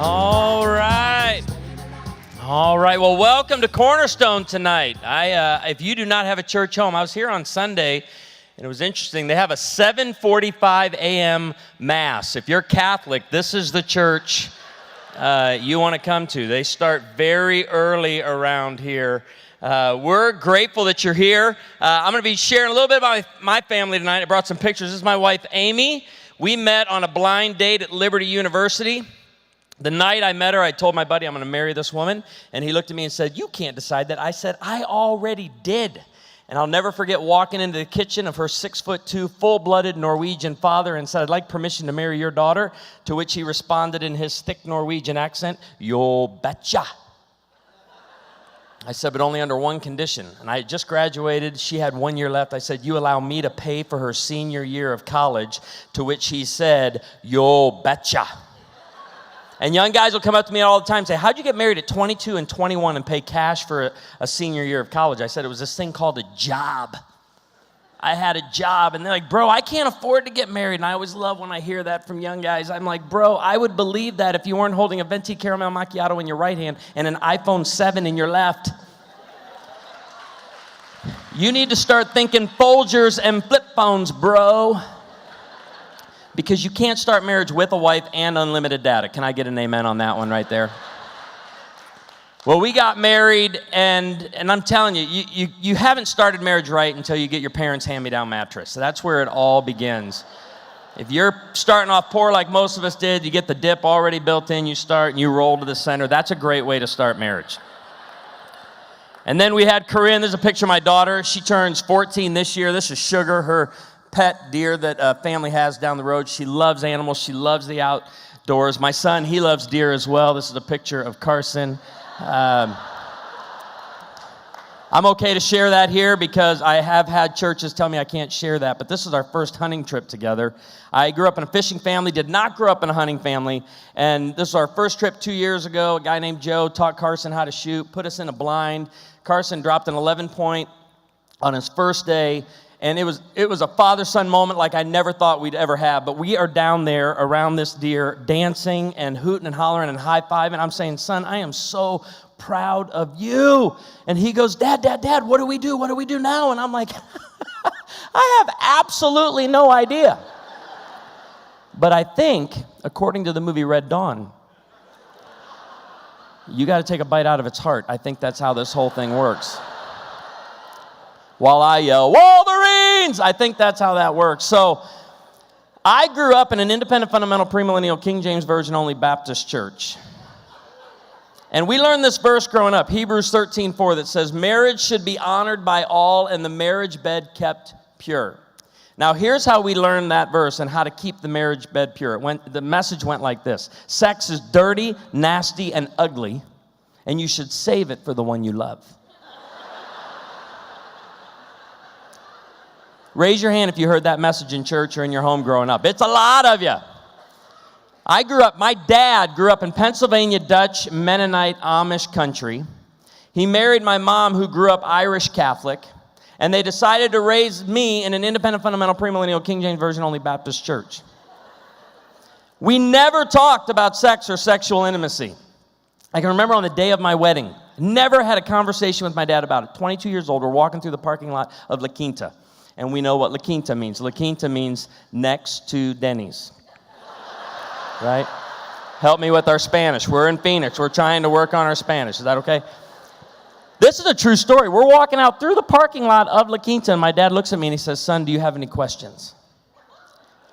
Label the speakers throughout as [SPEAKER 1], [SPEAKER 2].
[SPEAKER 1] All right. All right. Well, welcome to Cornerstone tonight. If you do not have a church home, I was here on Sunday, and it was interesting. They have a 7:45 a.m. Mass. If you're Catholic, this is the church you want to come to. They start very early around here. We're grateful that you're here. I'm going to be sharing a little bit about my family tonight. I brought some pictures. This is my wife, Amy. We met on a blind date at Liberty University. The night I met her, I told my buddy I'm going to marry this woman, and he looked at me and said, "You can't decide that." I said, "I already did." And I'll never forget walking into the kitchen of her 6'2", full-blooded Norwegian father and said, "I'd like permission to marry your daughter," to which he responded in his thick Norwegian accent, "You betcha." I said, "But only under one condition." And I had just graduated. She had 1 year left. I said, "You allow me to pay for her senior year of college," to which he said, "You betcha." And young guys will come up to me all the time and say, "How'd you get married at 22 and 21 and pay cash for a senior year of college?" I said, "It was this thing called a job." I had a job, and they're like, "Bro, I can't afford to get married." And I always love when I hear that from young guys. I'm like, "Bro, I would believe that if you weren't holding a venti caramel macchiato in your right hand and an iPhone 7 in your left." You need to start thinking Folgers and flip phones, bro. Because you can't start marriage with a wife and unlimited data. Can I get an amen on that one right there? Well, we got married, and I'm telling you, you haven't started marriage right until you get your parents' hand-me-down mattress. So that's where it all begins. If you're starting off poor like most of us did, you get the dip already built in, you start, and you roll to the center. That's a great way to start marriage. And then we had Corinne. There's a picture of my daughter. She turns 14 this year. This is Sugar, her pet deer that a family has down the road. She loves animals. She loves the outdoors. My son, he loves deer as well. This is a picture of Carson. I'm okay to share that here because I have had churches tell me I can't share that, but this is our first hunting trip together. I grew up in a fishing family, did not grow up in a hunting family, and this is our first trip 2 years ago. A guy named Joe taught Carson how to shoot, put us in a blind. Carson dropped an 11-point on his first day. And it was a father-son moment like I never thought we'd ever have. But we are down there around this deer dancing and hooting and hollering and high-fiving. I'm saying, "Son, I am so proud of you." And he goes, Dad, what do we do? What do we do now?" And I'm like, I have absolutely no idea. But I think, according to the movie Red Dawn, you got to take a bite out of its heart. I think that's how this whole thing works. While I yell, "Wolverines!" I think that's how that works. So I grew up in an independent, fundamental, premillennial, King James Version only Baptist church. And we learned this verse growing up, Hebrews 13:4, that says, "Marriage should be honored by all and the marriage bed kept pure." Now here's how we learned that verse and how to keep the marriage bed pure. The message went like this: sex is dirty, nasty, and ugly, and you should save it for the one you love. Raise your hand if you heard that message in church or in your home growing up. It's a lot of you. My dad grew up in Pennsylvania Dutch, Mennonite, Amish country. He married my mom, who grew up Irish Catholic, and they decided to raise me in an independent, fundamental, premillennial, King James Version only Baptist church. We never talked about sex or sexual intimacy. I can remember on the day of my wedding, never had a conversation with my dad about it. 22 years old, we're walking through the parking lot of La Quinta. And we know what La Quinta means. La Quinta means next to Denny's, right? Help me with our Spanish. We're in Phoenix. We're trying to work on our Spanish. Is that okay? This is a true story. We're walking out through the parking lot of La Quinta, and my dad looks at me and he says, "Son, do you have any questions?"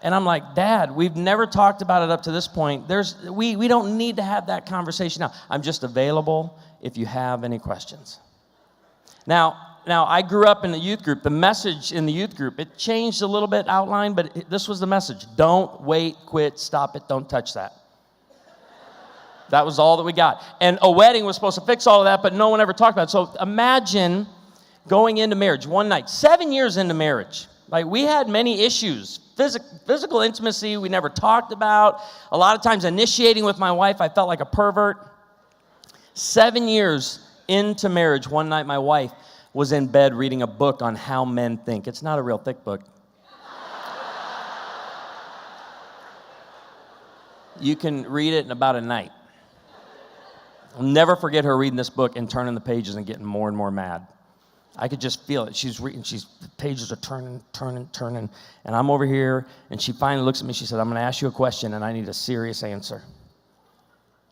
[SPEAKER 1] And I'm like, "Dad, we've never talked about it up to this point. We don't need to have that conversation now. I'm just available if you have any questions." Now, I grew up in the youth group. The message in the youth group, it changed a little bit outline, but this was the message. Don't wait, quit, stop it, don't touch that. That was all that we got. And a wedding was supposed to fix all of that, but no one ever talked about it. So imagine going into marriage one night, 7 years into marriage. Like, we had many issues. Physical intimacy we never talked about. A lot of times initiating with my wife, I felt like a pervert. 7 years into marriage, one night my wife was in bed reading a book on how men think. It's not a real thick book. You can read it in about a night. I'll never forget her reading this book and turning the pages and getting more and more mad. I could just feel it. She's reading, the pages are turning, and I'm over here, and she finally looks at me. She said, I'm going to ask you a question, and I need a serious answer.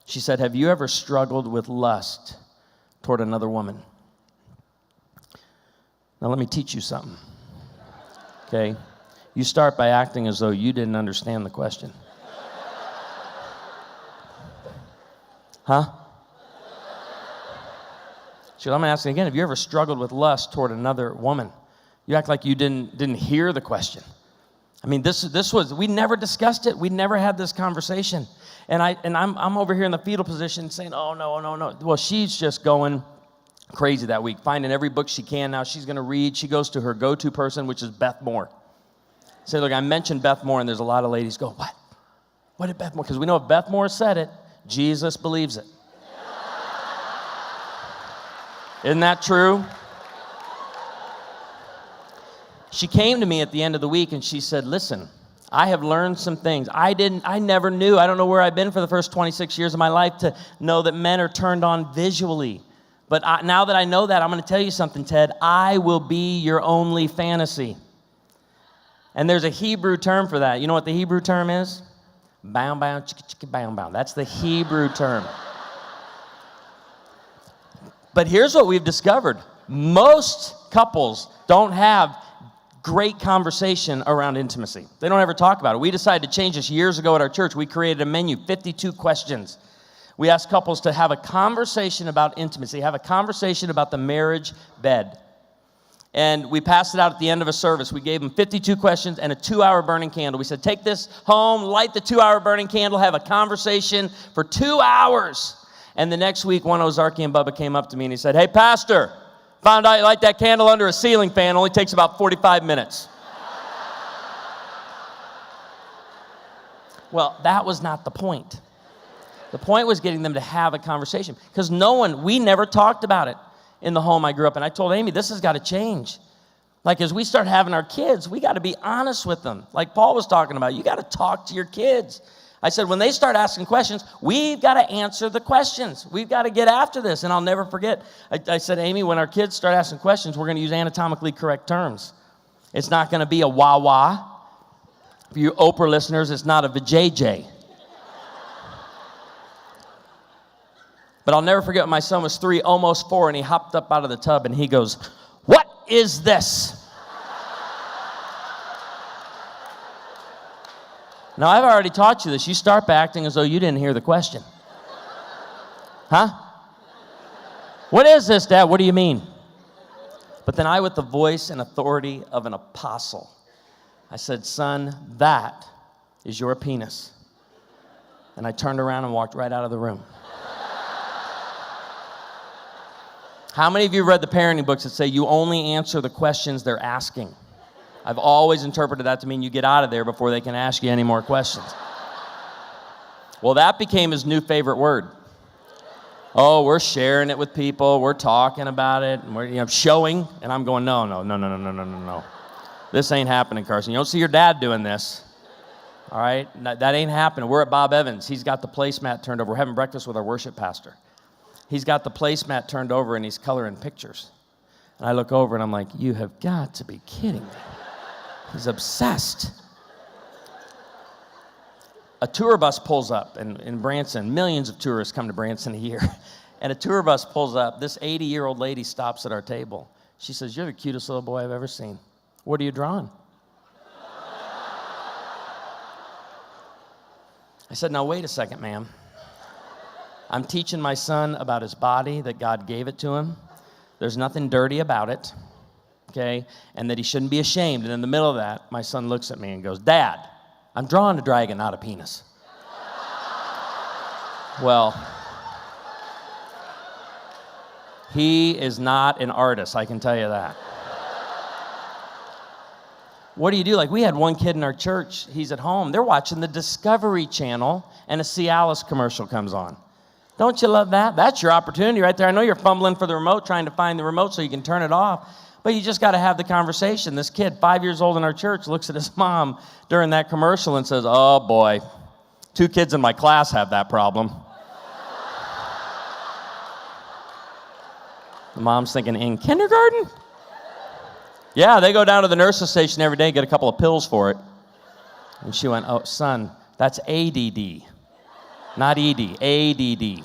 [SPEAKER 1] She said, have you ever struggled with lust toward another woman? Now, let me teach you something, okay? You start by acting as though you didn't understand the question. Huh? She said, I'm going to ask you again, have you ever struggled with lust toward another woman? You act like you didn't hear the question. I mean, this was, we never discussed it. We never had this conversation. And I'm over here in the fetal position saying, oh, no. Well, she's just going crazy that week, finding every book she can now. She's going to read. She goes to her go-to person, which is Beth Moore. Say, look, I mentioned Beth Moore, and there's a lot of ladies go, what? What did Beth Moore? Because we know if Beth Moore said it, Jesus believes it. Isn't that true? She came to me at the end of the week and she said, listen, I have learned some things. I never knew. I don't know where I've been for the first 26 years of my life to know that men are turned on visually. But now that I know that, I'm going to tell you something, Ted. I will be your only fantasy. And there's a Hebrew term for that. You know what the Hebrew term is? Bow, bow, chicka, chicka, bow, bow. That's the Hebrew term. But here's what we've discovered. Most couples don't have great conversation around intimacy. They don't ever talk about it. We decided to change this years ago at our church. We created a menu, 52 questions. We asked couples to have a conversation about intimacy, have a conversation about the marriage bed. And we passed it out at the end of a service. We gave them 52 questions and a 2-hour burning candle. We said, take this home, light the 2-hour burning candle, have a conversation for 2 hours. And the next week, one Ozarky and Bubba came up to me and he said, hey, pastor, found out you light that candle under a ceiling fan. Only takes about 45 minutes. Well, that was not the point. The point was getting them to have a conversation. Because we never talked about it in the home I grew up in. I told Amy, this has got to change. Like, as we start having our kids, we got to be honest with them. Like Paul was talking about, you got to talk to your kids. I said, when they start asking questions, we've got to answer the questions. We've got to get after this. And I'll never forget, I said, Amy, when our kids start asking questions, we're going to use anatomically correct terms. It's not going to be a wah-wah. For you Oprah listeners, it's not a vajayjay. But I'll never forget when my son was 3, almost 4, and he hopped up out of the tub and he goes, what is this? Now, I've already taught you this. You start by acting as though you didn't hear the question. Huh? What is this, Dad? What do you mean? But then I, with the voice and authority of an apostle, I said, son, that is your penis. And I turned around and walked right out of the room. How many of you read the parenting books that say you only answer the questions they're asking? I've always interpreted that to mean you get out of there before they can ask you any more questions. Well, that became his new favorite word. Oh, we're sharing it with people. We're talking about it. And we're showing. And I'm going, no. This ain't happening, Carson. You don't see your dad doing this. All right? That ain't happening. We're at Bob Evans. He's got the placemat turned over. We're having breakfast with our worship pastor. He's got the placemat turned over and he's coloring pictures. And I look over and I'm like, you have got to be kidding me. He's obsessed. A tour bus pulls up in Branson. Millions of tourists come to Branson a year. And a tour bus pulls up. This 80-year-old lady stops at our table. She says, you're the cutest little boy I've ever seen. What are you drawing? I said, now wait a second, ma'am. I'm teaching my son about his body, that God gave it to him. There's nothing dirty about it, okay? And that he shouldn't be ashamed. And in the middle of that, my son looks at me and goes, Dad, I'm drawing a dragon, not a penis. Well, he is not an artist, I can tell you that. What do you do? Like, we had one kid in our church, he's at home. They're watching the Discovery Channel, and a Cialis commercial comes on. Don't you love that? That's your opportunity right there. I know you're fumbling for the remote, trying to find the remote so you can turn it off, but you just got to have the conversation. This kid, 5 years old in our church, looks at his mom during that commercial and says, oh boy, 2 kids in my class have that problem. The mom's thinking, in kindergarten? Yeah, they go down to the nurse's station every day and get a couple of pills for it. And she went, oh, son, that's ADD, not ED, ADD.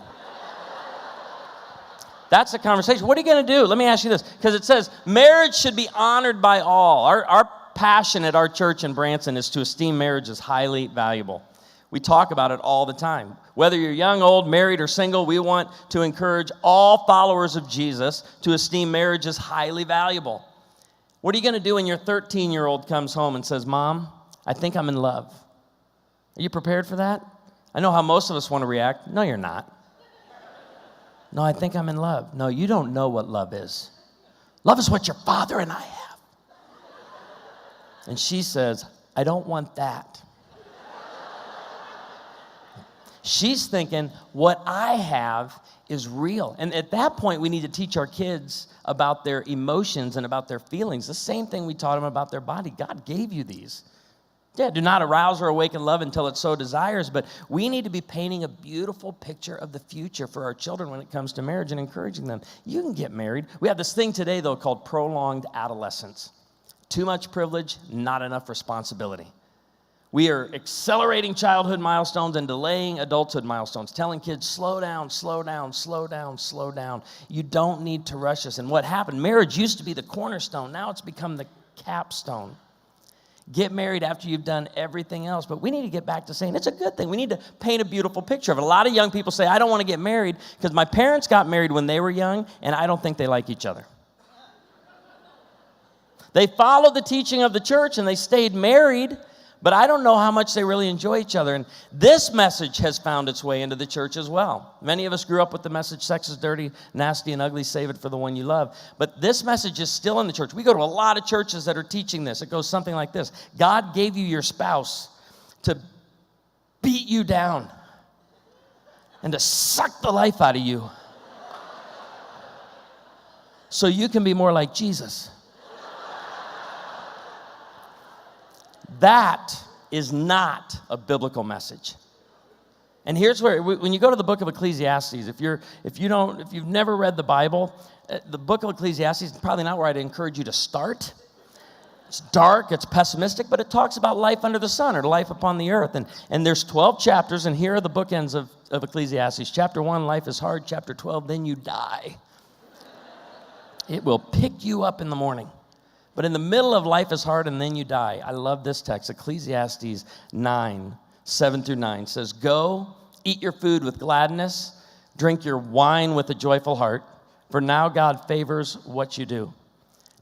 [SPEAKER 1] That's the conversation. What are you going to do? Let me ask you this, because it says marriage should be honored by all. Our passion at our church in Branson is to esteem marriage as highly valuable. We talk about it all the time. Whether you're young, old, married, or single, we want to encourage all followers of Jesus to esteem marriage as highly valuable. What are you going to do when your 13-year-old comes home and says, Mom, I think I'm in love? Are you prepared for that? I know how most of us want to react. No, you're not. No, I think I'm in love. No, you don't know what love is. Love is what your father and I have. And she says, I don't want that. She's thinking, what I have is real. And at that point, we need to teach our kids about their emotions and about their feelings. The same thing we taught them about their body. God gave you these. Yeah, do not arouse or awaken love until it so desires, but we need to be painting a beautiful picture of the future for our children when it comes to marriage and encouraging them. You can get married. We have this thing today, though, called prolonged adolescence. Too much privilege, not enough responsibility. We are accelerating childhood milestones and delaying adulthood milestones, telling kids, slow down, slow down, slow down, slow down. You don't need to rush us. And what happened, marriage used to be the cornerstone. Now it's become the capstone. Get married after you've done everything else. But we need to get back to saying it's a good thing. We need to paint a beautiful picture of it. A lot of young people say, I don't want to get married because my parents got married when they were young, and I don't think they like each other. They followed the teaching of the church, and they stayed married, but I don't know how much they really enjoy each other. And this message has found its way into the church as well. Many of us grew up with the message, sex is dirty, nasty, and ugly, save it for the one you love. But this message is still in the church. We go to a lot of churches that are teaching this. It goes something like this. God gave you your spouse to beat you down and to suck the life out of you so you can be more like Jesus. That is not a biblical message. And here's where, when you go to the book of Ecclesiastes, if you've never read the Bible, the book of Ecclesiastes is probably not where I'd encourage you to start. It's dark, it's pessimistic, but it talks about life under the sun or life upon the earth. And there's 12 chapters, and here are the bookends of Ecclesiastes. Chapter 1, life is hard. Chapter 12, then you die. It will pick you up in the morning. But in the middle of life is hard and then you die. I love this text. Ecclesiastes 9, 7-9 says, go, eat your food with gladness, drink your wine with a joyful heart, for now God favors what you do.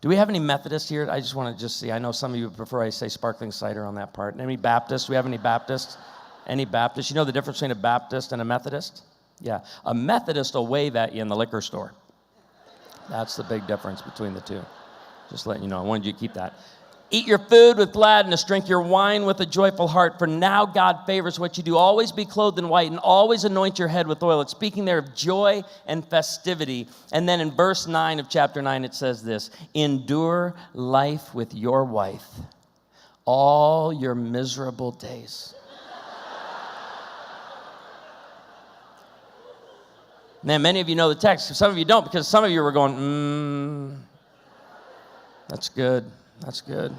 [SPEAKER 1] Do we have any Methodists here? I just want to see. I know some of you prefer I say sparkling cider on that part. Any Baptists? Do we have any Baptists? Any Baptists? You know the difference between a Baptist and a Methodist? Yeah. A Methodist will wave at you in the liquor store. That's the big difference between the two. Just letting you know, I wanted you to keep that. Eat your food with gladness, drink your wine with a joyful heart, for now God favors what you do. Always be clothed in white and always anoint your head with oil. It's speaking there of joy and festivity. And then in verse 9 of chapter 9, it says this, endure life with your wife all your miserable days. Man, many of you know the text. Some of you don't, because some of you were going, that's good. That's good.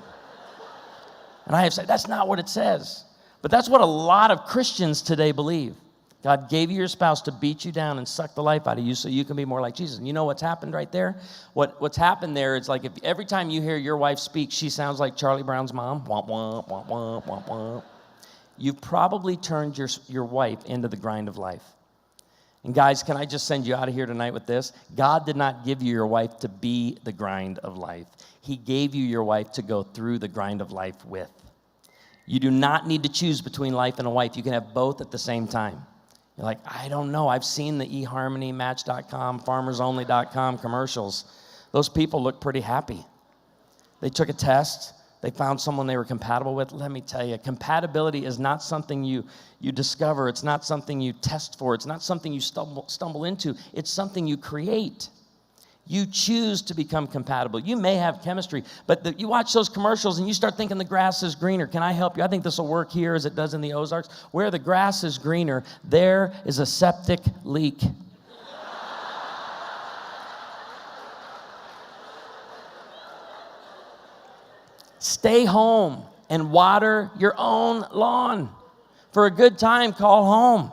[SPEAKER 1] And I have said, that's not what it says. But that's what a lot of Christians today believe. God gave you your spouse to beat you down and suck the life out of you so you can be more like Jesus. And you know what's happened right there? What's happened there is like if every time you hear your wife speak, she sounds like Charlie Brown's mom. Womp, womp, womp, womp, womp, womp. You've probably turned your wife into the grind of life. And guys, can I just send you out of here tonight with this? God did not give you your wife to be the grind of life. He gave you your wife to go through the grind of life with. You do not need to choose between life and a wife. You can have both at the same time. You're like, I don't know. I've seen the eHarmony, Match.com, FarmersOnly.com commercials. Those people look pretty happy. They took a test. They found someone they were compatible with. Let me tell you, compatibility is not something you discover. It's not something you test for. It's not something you stumble into. It's something you create. You choose to become compatible. You may have chemistry, but you watch those commercials and you start thinking the grass is greener. Can I help you? I think this will work here as it does in the Ozarks. Where the grass is greener, there is a septic leak. Stay home and water your own lawn. For a good time, call home.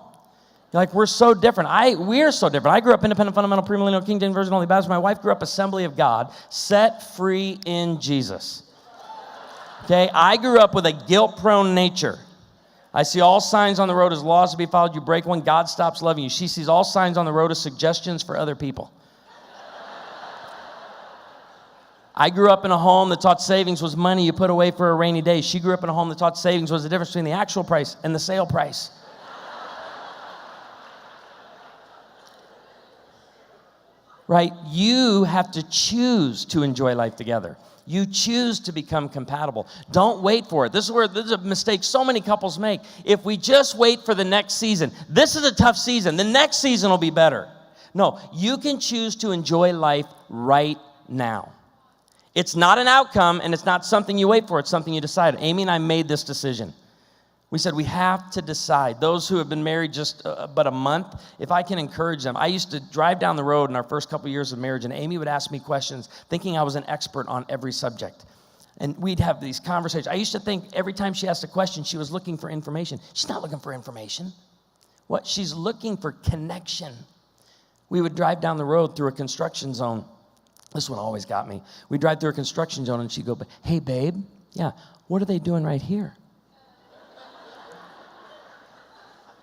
[SPEAKER 1] Like, we're so different. We're so different. I grew up independent, fundamental, premillennial, King James Version, only Baptist. My wife grew up Assembly of God, set free in Jesus. Okay, I grew up with a guilt-prone nature. I see all signs on the road as laws to be followed. You break one, God stops loving you. She sees all signs on the road as suggestions for other people. I grew up in a home that taught savings was money you put away for a rainy day. She grew up in a home that taught savings was the difference between the actual price and the sale price. Right? You have to choose to enjoy life together. You choose to become compatible. Don't wait for it. This is a mistake so many couples make. If we just wait for the next season, this is a tough season. The next season will be better. No, you can choose to enjoy life right now. It's not an outcome, and it's not something you wait for. It's something you decide. Amy and I made this decision. We said we have to decide. Those who have been married just but a month, if I can encourage them. I used to drive down the road in our first couple years of marriage, and Amy would ask me questions, thinking I was an expert on every subject. And we'd have these conversations. I used to think every time she asked a question, she was looking for information. She's not looking for information. What? She's looking for connection. We would drive down the road through a construction zone. This one always got me. We'd drive through a construction zone, and she'd go, "Hey, babe, yeah, what are they doing right here?"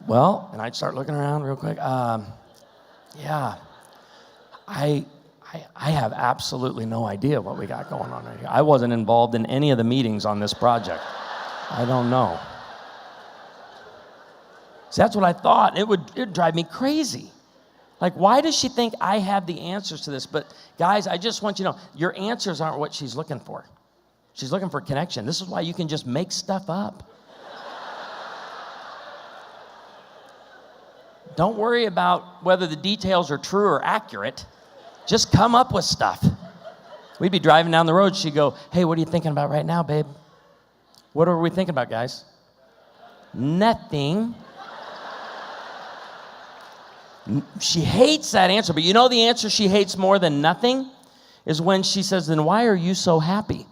[SPEAKER 1] Well, and I'd start looking around real quick. Yeah, I have absolutely no idea what we got going on right here. I wasn't involved in any of the meetings on this project. I don't know. See, that's what I thought. It'd drive me crazy. Like, why does she think I have the answers to this? But guys, I just want you to know, your answers aren't what she's looking for. She's looking for connection. This is why you can just make stuff up. Don't worry about whether the details are true or accurate. Just come up with stuff. We'd be driving down the road. She'd go, "Hey, what are you thinking about right now, babe?" What are we thinking about, guys? Nothing. She hates that answer. But you know the answer she hates more than nothing is when she says, "Then why are you so happy?"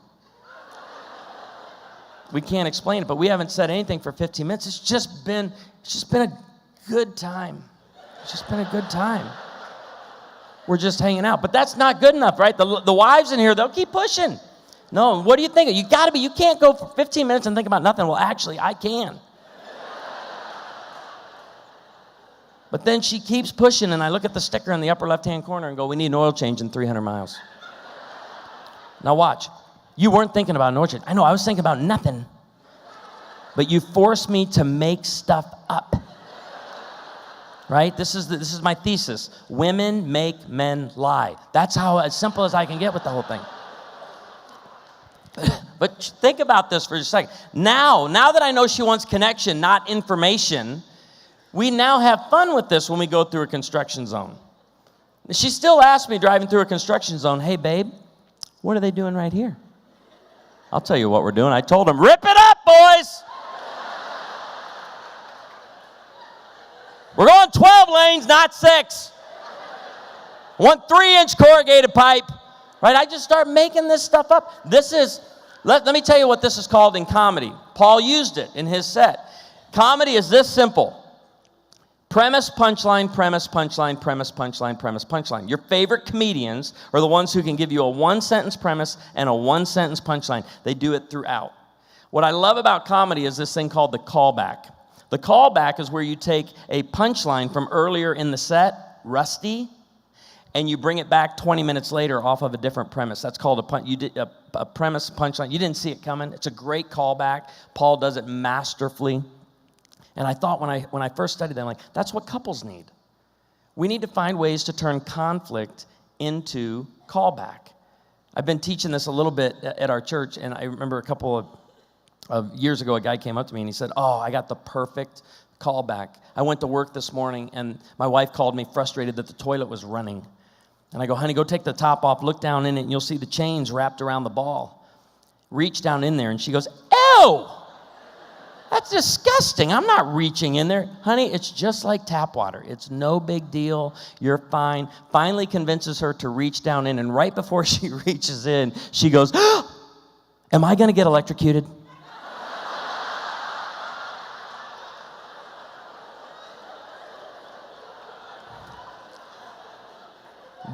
[SPEAKER 1] We can't explain it, but we haven't said anything for 15 minutes. It's just been a good time. It's just been a good time. We're just hanging out. But that's not good enough, right? The wives in here, they'll keep pushing. No, what do you think? You can't go for 15 minutes and think about nothing. Well, actually, I can. But then she keeps pushing, and I look at the sticker in the upper left-hand corner and go, "We need an oil change in 300 miles. Now watch. You weren't thinking about an oil change. I know, I was thinking about nothing. But you forced me to make stuff up. Right? This is my thesis. Women make men lie. That's how as simple as I can get with the whole thing. But think about this for a second. Now that I know she wants connection, not information, we now have fun with this when we go through a construction zone. She still asks me driving through a construction zone, "Hey, babe, what are they doing right here?" I'll tell you what we're doing. I told them, "Rip it up, boys." We're going 12 lanes, not 6. 1 3-inch corrugated pipe. Right? I just start making this stuff up. Let me tell you what this is called in comedy. Paul used it in his set. Comedy is this simple. Premise, punchline, premise, punchline, premise, punchline, premise, punchline. Your favorite comedians are the ones who can give you a 1-sentence premise and a 1-sentence punchline. They do it throughout. What I love about comedy is this thing called the callback. The callback is where you take a punchline from earlier in the set, Rusty, and you bring it back 20 minutes later off of a different premise. That's called a premise punchline. You didn't see it coming. It's a great callback. Paul does it masterfully. And I thought when I first studied that, I'm like, that's what couples need. We need to find ways to turn conflict into callback. I've been teaching this a little bit at our church, and I remember a couple of years ago, a guy came up to me and he said, "Oh, I got the perfect callback. I went to work this morning, and my wife called me frustrated that the toilet was running. And I go, "Honey, go take the top off, look down in it, and you'll see the chains wrapped around the ball. Reach down in there." And she goes, "Ew! That's disgusting. I'm not reaching in there." "Honey, it's just like tap water. It's no big deal. You're fine." Finally convinces her to reach down in, and right before she reaches in, she goes, Am I going to get electrocuted?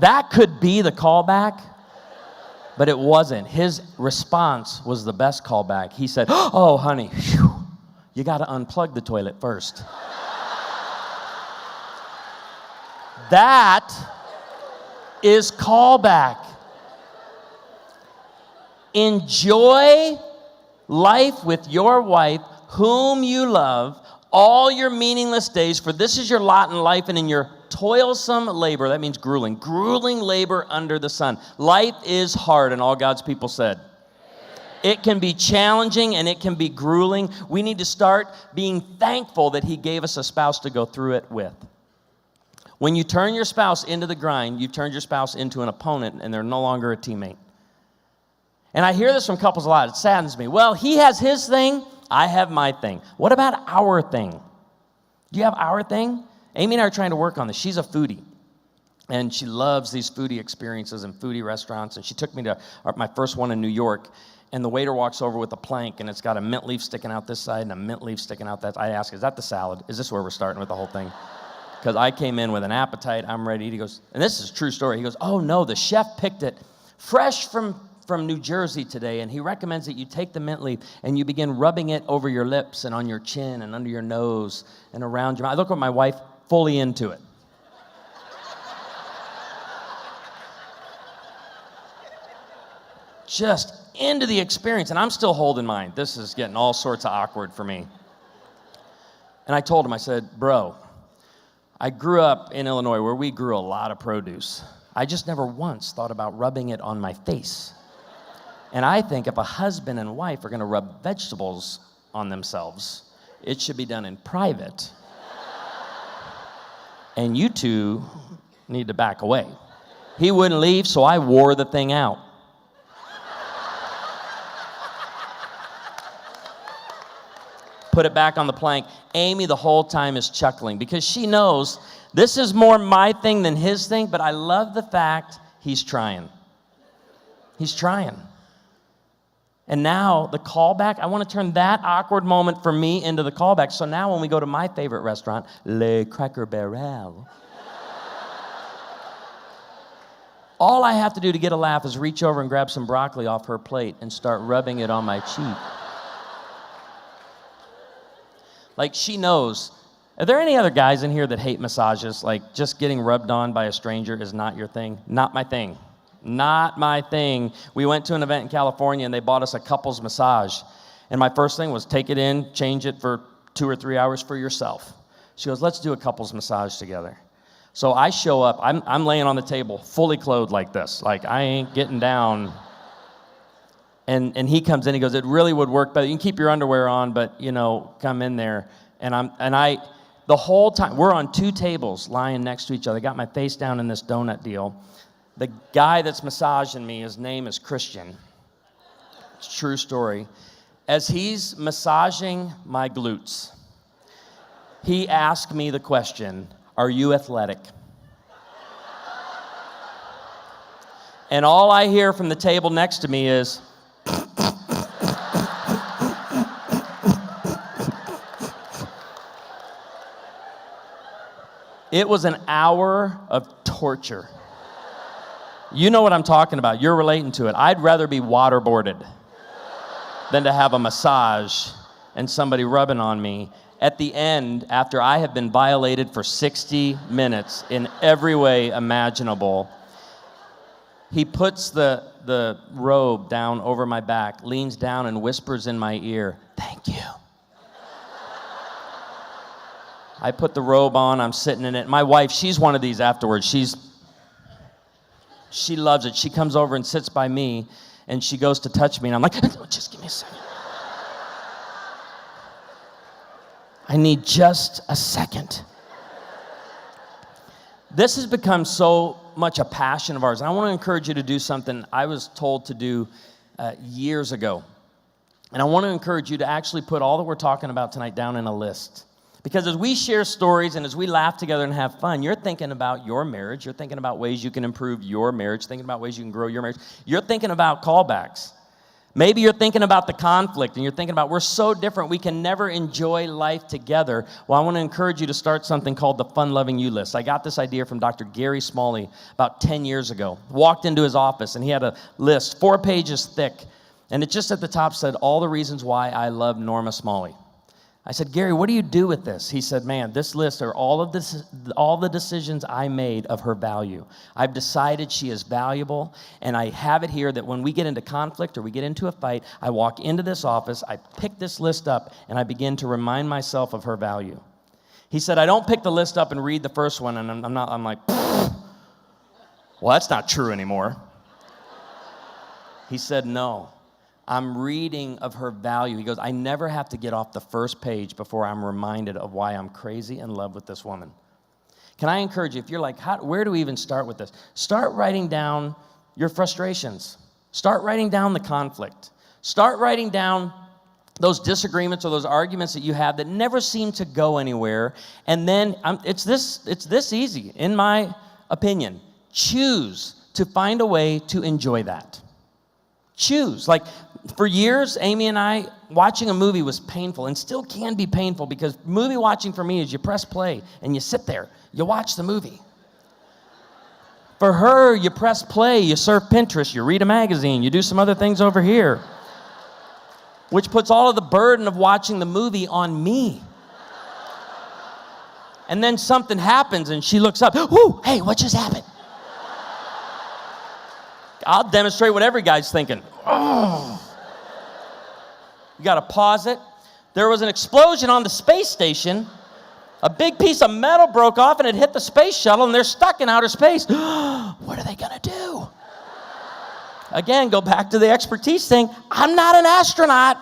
[SPEAKER 1] That could be the callback, but it wasn't. His response was the best callback. He said, oh, honey, whew, you got to unplug the toilet first. That is callback. Enjoy life with your wife, whom you love, all your meaningless days, for this is your lot in life, and in your toilsome labor, that means grueling labor under the sun. Life is hard, and all God's people said. It can be challenging and it can be grueling. We need to start being thankful that He gave us a spouse to go through it with. When you turn your spouse into the grind, you've turned your spouse into an opponent, and they're no longer a teammate. And I hear this from couples a lot. It saddens me. Well, he has his thing, I have my thing. What about our thing? Do you have our thing? Amy and I are trying to work on this. She's a foodie, and she loves these foodie experiences and foodie restaurants, and she took me to my first one in New York, and the waiter walks over with a plank, and it's got a mint leaf sticking out this side and a mint leaf sticking out that side. I ask, is that the salad? Is this where we're starting with the whole thing? Because I came in with an appetite. I'm ready to eat. He goes, and this is a true story. He goes, oh, no, the chef picked it fresh from New Jersey today, and he recommends that you take the mint leaf and you begin rubbing it over your lips and on your chin and under your nose and around your mouth. I look at my wife, fully into it. Just into the experience, and I'm still holding mine. This is getting all sorts of awkward for me. And I told him, I said, bro, I grew up in Illinois where we grew a lot of produce. I just never once thought about rubbing it on my face. And I think if a husband and wife are going to rub vegetables on themselves, it should be done in private. And you two need to back away. He wouldn't leave, so I wore the thing out. Put it back on the plank. Amy the whole time is chuckling because she knows this is more my thing than his thing, but I love the fact he's trying. He's trying. And now the callback, I want to turn that awkward moment for me into the callback. So now when we go to my favorite restaurant, Le Cracker Barrel, all I have to do to get a laugh is reach over and grab some broccoli off her plate and start rubbing it on my cheek. Like, she knows. Are there any other guys in here that hate massages? Like, just getting rubbed on by a stranger is not your thing? Not my thing. Not my thing. We went to an event in California, and they bought us a couples massage. And my first thing was take it in, change it for 2 or 3 hours for yourself. She goes, let's do a couples massage together. So I show up. I'm laying on the table, fully clothed like this. Like, I ain't getting down. And he comes in, he goes, it really would work better. You can keep your underwear on, but, you know, come in there. And I, the whole time, we're on 2 tables lying next to each other. I got my face down in this donut deal. The guy that's massaging me, his name is Christian. It's a true story. As he's massaging my glutes, he asked me the question, are you athletic? And all I hear from the table next to me is, it was an hour of torture. You know what I'm talking about. You're relating to it. I'd rather be waterboarded than to have a massage and somebody rubbing on me. At the end, after I have been violated for 60 minutes in every way imaginable, he puts the robe down over my back, leans down and whispers in my ear, thank you. I put the robe on, I'm sitting in it. My wife, she's one of these afterwards. She loves it. She comes over and sits by me, and she goes to touch me, and I'm like, just give me a second. I need just a second. This has become so much a passion of ours. And I want to encourage you to do something I was told to do years ago. And I want to encourage you to actually put all that we're talking about tonight down in a list. Because as we share stories and as we laugh together and have fun, you're thinking about your marriage. You're thinking about ways you can improve your marriage, thinking about ways you can grow your marriage. You're thinking about callbacks. Maybe you're thinking about the conflict and you're thinking about we're so different, we can never enjoy life together. Well, I want to encourage you to start something called the Fun Loving You List. I got this idea from Dr. Gary Smalley about 10 years ago. Walked into his office and he had a list, 4 pages thick, and it just at the top said, all the reasons why I love Norma Smalley. I said, Gary, what do you do with this? He said, man, this list are all the decisions I made of her value. I've decided she is valuable, and I have it here that when we get into conflict or we get into a fight, I walk into this office, I pick this list up, and I begin to remind myself of her value. He said, I don't pick the list up and read the first one, and I'm like, well, that's not true anymore. He said, no. I'm reading of her value. He goes, I never have to get off the first page before I'm reminded of why I'm crazy in love with this woman. Can I encourage you, if you're like, where do we even start with this? Start writing down your frustrations. Start writing down the conflict. Start writing down those disagreements or those arguments that you have that never seem to go anywhere. And then it's this easy, in my opinion. Choose to find a way to enjoy that. Choose. Like, for years, Amy and I, watching a movie was painful and still can be painful because movie watching for me is you press play and you sit there, you watch the movie. For her, you press play, you surf Pinterest, you read a magazine, you do some other things over here, which puts all of the burden of watching the movie on me. And then something happens and she looks up, whoo, hey, what just happened? I'll demonstrate what every guy's thinking. Oh. You got to pause it. There was an explosion on the space station. A big piece of metal broke off and it hit the space shuttle and they're stuck in outer space. What are they going to do? Again, go back to the expertise thing. I'm not an astronaut.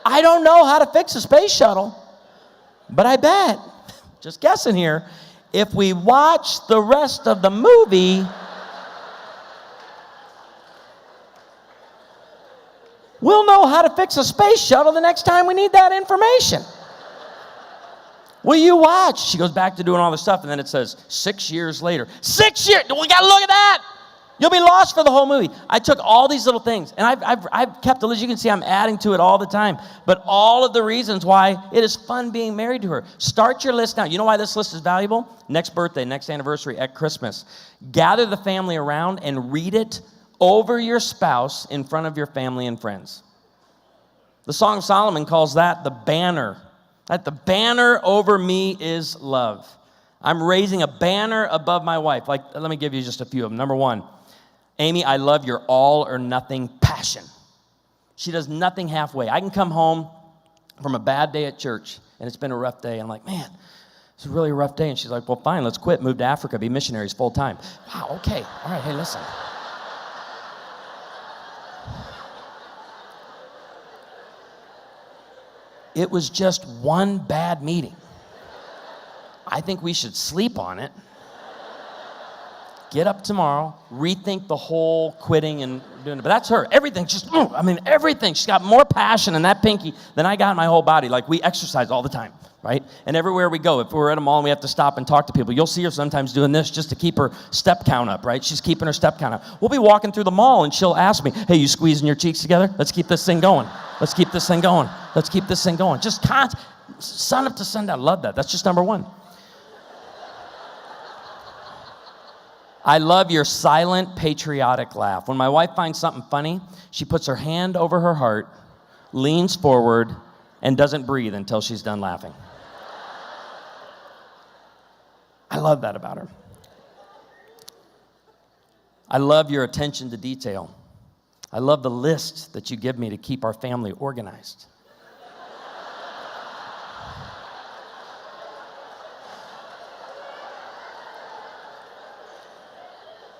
[SPEAKER 1] I don't know how to fix a space shuttle. But I bet, just guessing here, if we watch the rest of the movie, we'll know how to fix a space shuttle the next time we need that information. Will you watch? She goes back to doing all this stuff, and then it says 6 years later. 6 years! We got to look at that! You'll be lost for the whole movie. I took all these little things, and I've kept a list. You can see I'm adding to it all the time. But all of the reasons why it is fun being married to her. Start your list now. You know why this list is valuable? Next birthday, next anniversary, at Christmas. Gather the family around and read it over your spouse in front of your family and friends. The Song of Solomon calls that the banner. That the banner over me is love. I'm raising a banner above my wife. Like, let me give you just a few of them. Number 1, Amy, I love your all or nothing passion. She does nothing halfway. I can come home from a bad day at church, and it's been a rough day. I'm like, man, it's a really rough day. And she's like, well, fine, let's quit, move to Africa, be missionaries full time. Wow, okay. All right, hey, listen. It was just one bad meeting. I think we should sleep on it. Get up tomorrow, rethink the whole quitting and doing it. But that's her. Everything's just, everything. She's got more passion in that pinky than I got in my whole body. Like, we exercise all the time, right? And everywhere we go, if we're at a mall and we have to stop and talk to people, you'll see her sometimes doing this just to keep her step count up, right? She's keeping her step count up. We'll be walking through the mall and she'll ask me, hey, you squeezing your cheeks together? Let's keep this thing going. Let's keep this thing going. Let's keep this thing going. Just sun up to sundown. Love that. That's just number 1. I love your silent, patriotic laugh. When my wife finds something funny, she puts her hand over her heart, leans forward, and doesn't breathe until she's done laughing. I love that about her. I love your attention to detail. I love the list that you give me to keep our family organized.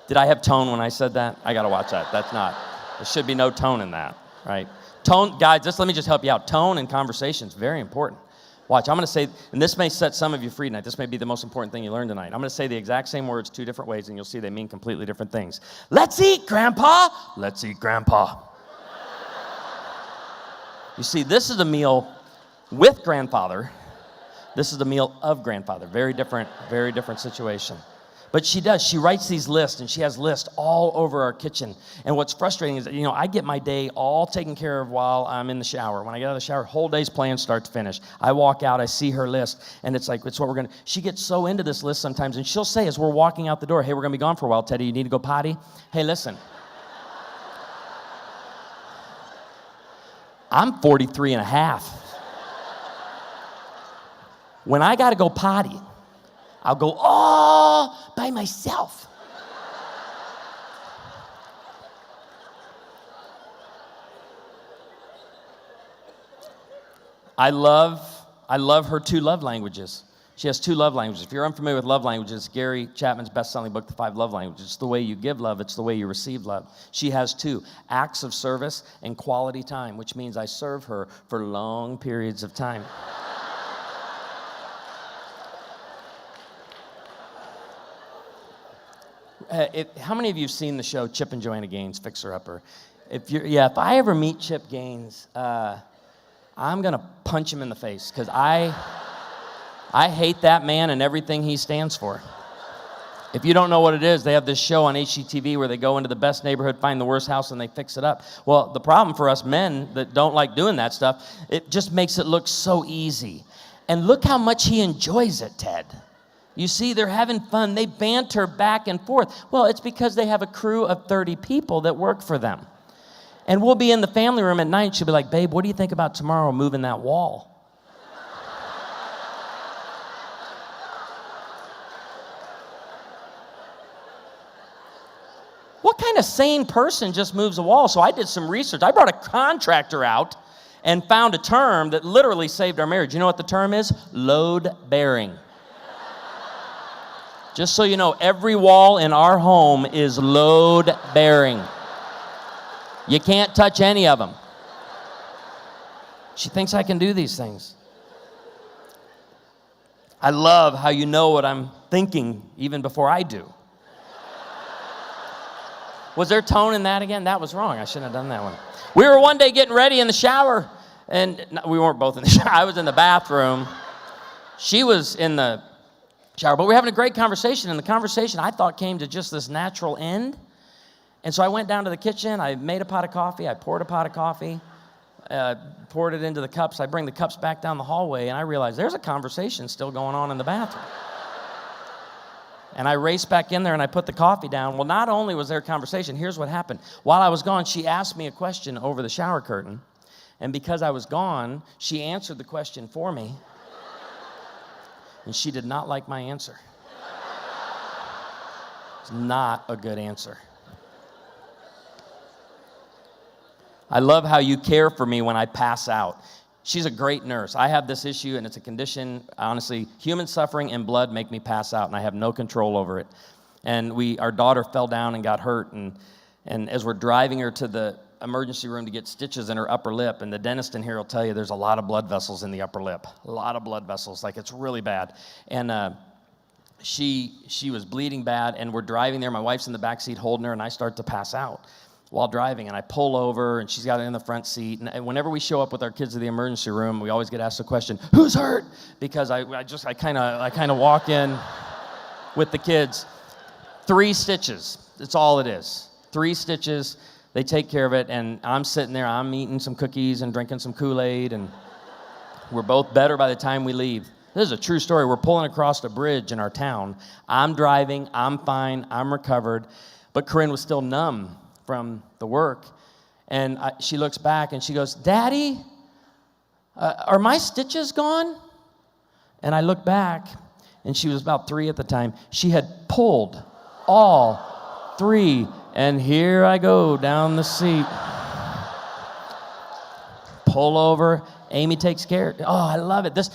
[SPEAKER 1] Did I have tone when I said that? I got to watch that. There should be no tone in that, right? Tone, guys, let me help you out. Tone in conversation is very important. Watch, I'm going to say, and this may set some of you free tonight. This may be the most important thing you learn tonight. I'm going to say the exact same words 2 different ways, and you'll see they mean completely different things. Let's eat, Grandpa. Let's eat, Grandpa. You see, this is a meal with grandfather. This is the meal of grandfather. Very different situation. But she does. She writes these lists, and she has lists all over our kitchen. And what's frustrating is that, I get my day all taken care of while I'm in the shower. When I get out of the shower, whole day's planned start to finish. I walk out, I see her list, and it's like, it's what we're going to. She gets so into this list sometimes, and she'll say as we're walking out the door, hey, we're going to be gone for a while, Teddy. You need to go potty? Hey, listen. I'm 43 and a half. When I got to go potty, I'll go all by myself. I love her 2 love languages. She has 2 love languages. If you're unfamiliar with love languages, Gary Chapman's best-selling book, The 5 Love Languages. It's the way you give love. It's the way you receive love. She has 2, acts of service and quality time, which means I serve her for long periods of time. How many of you have seen the show Chip and Joanna Gaines, Fixer Upper? If I ever meet Chip Gaines, I'm going to punch him in the face because I hate that man and everything he stands for. If you don't know what it is, they have this show on HGTV where they go into the best neighborhood, find the worst house, and they fix it up. Well, the problem for us men that don't like doing that stuff, it just makes it look so easy. And look how much he enjoys it, Ted. You see, they're having fun. They banter back and forth. Well, it's because they have a crew of 30 people that work for them. And we'll be in the family room at night. She'll be like, babe, what do you think about tomorrow moving that wall? What kind of sane person just moves a wall? So I did some research. I brought a contractor out and found a term that literally saved our marriage. You know what the term is? Load bearing. Just so you know, every wall in our home is load bearing. You can't touch any of them. She thinks I can do these things. I love how you know what I'm thinking even before I do. Was there tone in that again? That was wrong. I shouldn't have done that one. We were one day getting ready in the shower, and we weren't both in the shower. I was in the bathroom. She was in the shower, but we were having a great conversation, and the conversation I thought came to just this natural end. And so I went down to the kitchen, I made a pot of coffee, I poured a pot of coffee, poured it into the cups, I bring the cups back down the hallway, and I realized there's a conversation still going on in the bathroom. And I raced back in there and I put the coffee down. Well, not only was there a conversation, here's what happened. While I was gone, she asked me a question over the shower curtain, and because I was gone, she answered the question for me. And she did not like my answer. It's not a good answer. I love how you care for me when I pass out. She's a great nurse. I have this issue, and it's a condition, honestly, human suffering and blood make me pass out, and I have no control over it. And our daughter fell down and got hurt, and as we're driving her to the emergency room to get stitches in her upper lip, and the dentist in here will tell you there's a lot of blood vessels in the upper lip, a lot of blood vessels, like it's really bad. And she was bleeding bad, and we're driving there. My wife's in the back seat holding her, and I start to pass out while driving, and I pull over, and she's got it in the front seat. And whenever we show up with our kids to the emergency room, we always get asked the question, "Who's hurt?" Because I kind of walk in with the kids. 3 stitches. That's all it is. 3 stitches. They take care of it, and I'm sitting there. I'm eating some cookies and drinking some Kool-Aid, and we're both better by the time we leave. This is a true story. We're pulling across a bridge in our town. I'm driving. I'm fine. I'm recovered. But Corinne was still numb from the work. And she looks back, and she goes, "Daddy, are my stitches gone?" And I look back, and she was about 3 at the time. She had pulled all 3. And here I go down the seat. Pull over. Amy takes care. Oh, I love it. This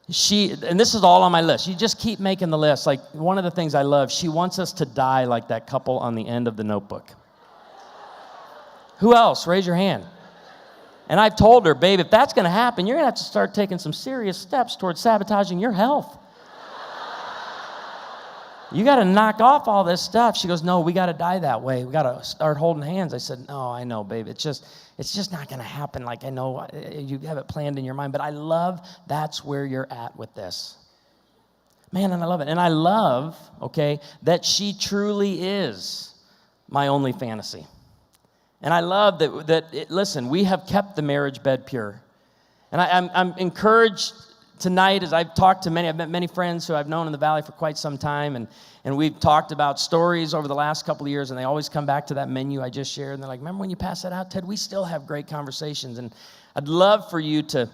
[SPEAKER 1] is all on my list. You just keep making the list. Like, one of the things I love, she wants us to die like that couple on the end of the Notebook. Who else? Raise your hand. And I've told her, babe, if that's going to happen, you're going to have to start taking some serious steps towards sabotaging your health. You got to knock off all this stuff. She goes, "No, we got to die that way. We got to start holding hands." I said, "No, I know, babe. It's just not going to happen. Like, I know you have it planned in your mind, but I love that's where you're at with this." Man, and I love it. And I love, okay, that she truly is my only fantasy. And I love listen, we have kept the marriage bed pure. And I'm encouraged tonight as I've met many friends who I've known in the Valley for quite some time, and we've talked about stories over the last couple of years, and they always come back to that menu I just shared, and they're like, remember when you passed that out, Ted? We still have great conversations, and I'd love for you to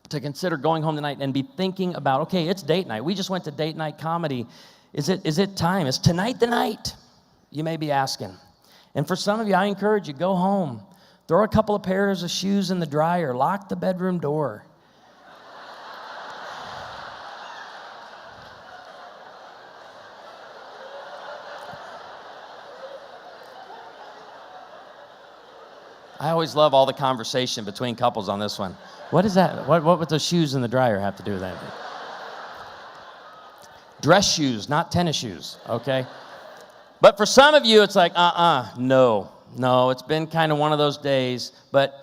[SPEAKER 1] consider going home tonight and be thinking about, okay, it's date night. We just went to date night comedy. Is it time? Is tonight the night? You may be asking. And for some of you, I encourage you, go home. Throw a couple of pairs of shoes in the dryer. Lock the bedroom door. I always love all the conversation between couples on this one. What is that? What would those shoes in the dryer have to do with that? Dress shoes, not tennis shoes, okay? But for some of you, it's like, no, it's been kind of one of those days, but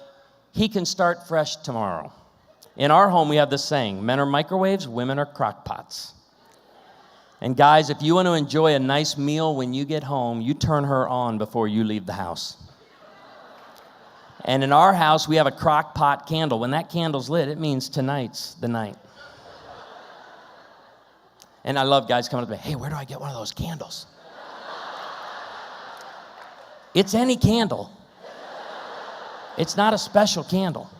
[SPEAKER 1] he can start fresh tomorrow. In our home, we have this saying, men are microwaves, women are crock pots. And guys, if you want to enjoy a nice meal when you get home, you turn her on before you leave the house. And in our house, we have a crock pot candle. When that candle's lit, it means tonight's the night. And I love guys coming up to me, hey, where do I get one of those candles? It's any candle. It's not a special candle.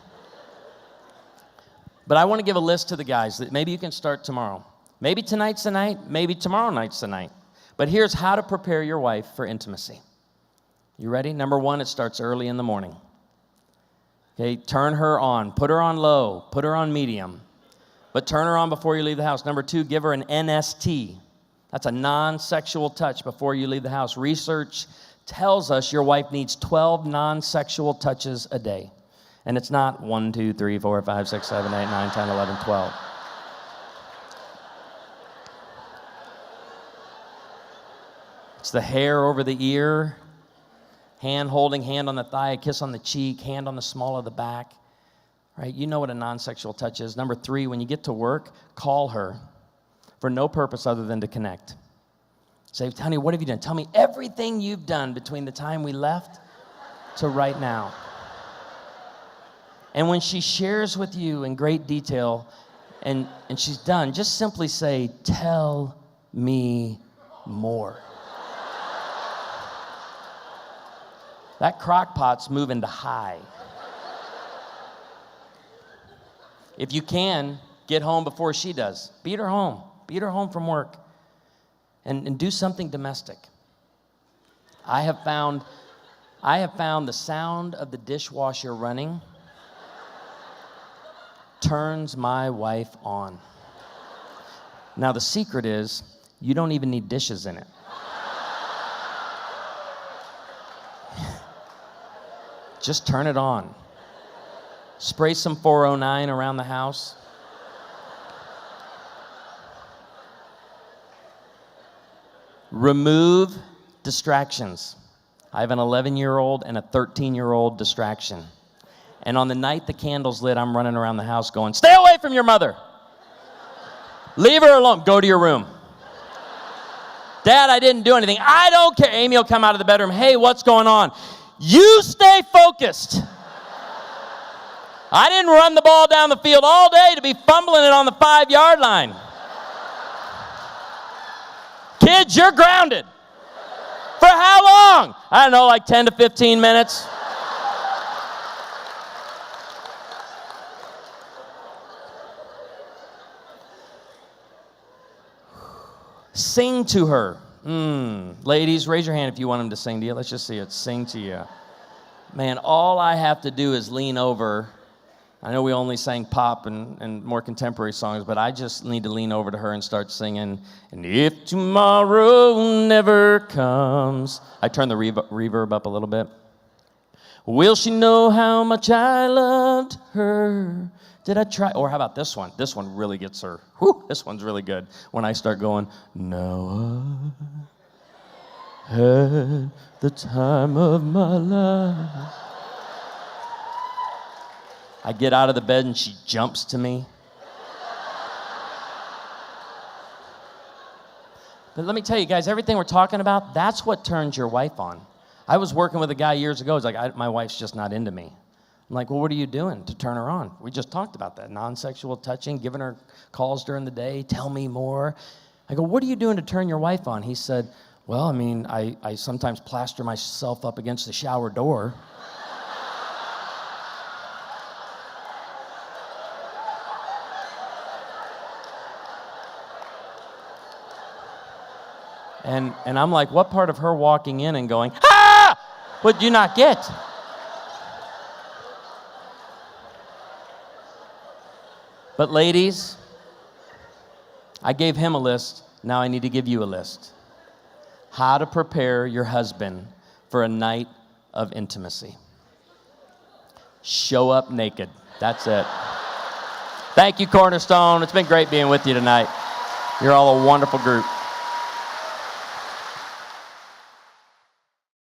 [SPEAKER 1] But I want to give a list to the guys that maybe you can start tomorrow. Maybe tonight's the night, maybe tomorrow night's the night. But here's how to prepare your wife for intimacy. You ready? Number one, it starts early in the morning. Okay, turn her on. Put her on low. Put her on medium. But turn her on before you leave the house. Number two, give her an NST. That's a non-sexual touch before you leave the house. Research tells us your wife needs 12 non-sexual touches a day. And it's not 1, 2, 3, 4, 5, 6, 7, 8, 9, 10, 11, 12. It's the hair over the ear, hand holding, hand on the thigh, a kiss on the cheek, hand on the small of the back. Right? You know what a non-sexual touch is. Number three, when you get to work, call her for no purpose other than to connect. Say, honey, what have you done? Tell me everything you've done between the time we left to right now. And when she shares with you in great detail and she's done, just simply say, tell me more. That crock pot's moving to high. If you can, get home before she does. Beat her home. Beat her home from work. And do something domestic. I have found the sound of the dishwasher running turns my wife on. Now the secret is, you don't even need dishes in it. Just turn it on. Spray some 409 around the house. Remove distractions. I have an 11-year-old and a 13-year-old distraction. And on the night the candle's lit, I'm running around the house going, stay away from your mother. Leave her alone. Go to your room. Dad, I didn't do anything. I don't care. Amy will come out of the bedroom. Hey, what's going on? You stay focused. I didn't run the ball down the field all day to be fumbling it on the 5-yard line. Kids, you're grounded. For how long? I don't know, like 10 to 15 minutes. Sing to her. Ladies, raise your hand if you want him to sing to you. Let's just see it. Sing to you. Man, all I have to do is lean over. I know we only sang pop and more contemporary songs, but I just need to lean over to her and start singing. And if tomorrow never comes, I turn the reverb up a little bit. Will she know how much I loved her? Did I try? Or how about this one? This one really gets her. Whew, this one's really good. When I start going, now I had the time of my life. I get out of the bed and she jumps to me. But let me tell you guys, everything we're talking about, that's what turns your wife on. I was working with a guy years ago. He's like, my wife's just not into me. I'm like, well, what are you doing to turn her on? We just talked about that. Non-sexual touching, giving her calls during the day, tell me more. I go, what are you doing to turn your wife on? He said, well, I mean, I sometimes plaster myself up against the shower door. And I'm like, what part of her walking in and going, ah, would you not get? But ladies, I gave him a list. Now I need to give you a list. How to prepare your husband for a night of intimacy. Show up naked. That's it. Thank you, Cornerstone. It's been great being with you tonight. You're all a wonderful group.